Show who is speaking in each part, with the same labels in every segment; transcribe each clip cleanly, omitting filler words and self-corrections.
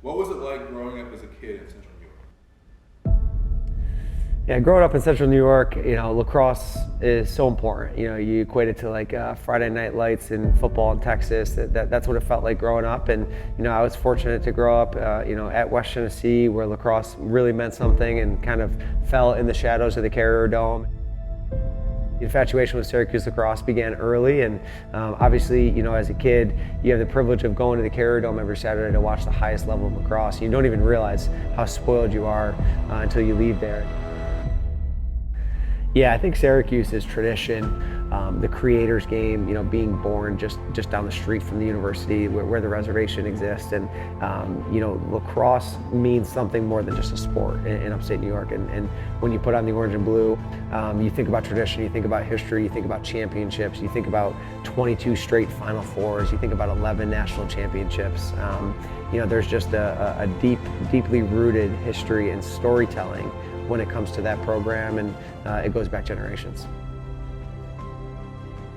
Speaker 1: What was it like growing up as a kid in Central New York?
Speaker 2: Yeah, growing up in Central New York, lacrosse is so important. You equate it to like Friday Night Lights in football in Texas. That's what it felt like growing up. And I was fortunate to grow up, at West Tennessee, where lacrosse really meant something and kind of fell in the shadows of the Carrier Dome. The infatuation with Syracuse lacrosse began early, and obviously, as a kid, you have the privilege of going to the Carrier Dome every Saturday to watch the highest level of lacrosse. You don't even realize how spoiled you are until you leave there. Yeah, I think Syracuse is tradition, the creators game, being born just down the street from the university where the reservation exists. And, lacrosse means something more than just a sport in upstate New York. And when you put on the orange and blue, you think about tradition, you think about history, you think about championships, you think about 22 straight Final Fours, you think about 11 national championships. There's just a deeply rooted history and storytelling when it comes to that program, and it goes back generations.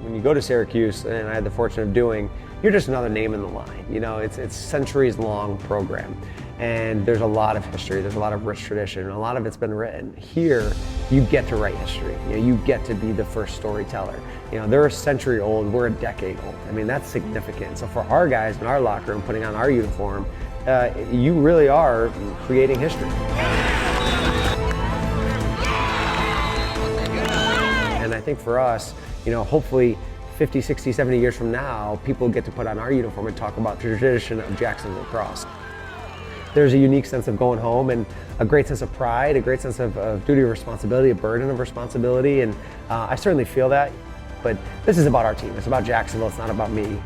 Speaker 2: When you go to Syracuse, and I had the fortune of doing, you're just another name in the line. It's centuries-long program, and there's a lot of history, there's a lot of rich tradition, and a lot of it's been written. Here, you get to write history. You get to be the first storyteller. They're a century old, we're a decade old. I mean, that's significant. So for our guys in our locker room, putting on our uniform, you really are creating history. And I think for us, hopefully 50, 60, 70 years from now, people get to put on our uniform and talk about the tradition of Jackson lacrosse. There's a unique sense of going home and a great sense of pride, a great sense of duty of responsibility, a burden of responsibility, and I certainly feel that. But this is about our team. It's about Jacksonville. It's not about me.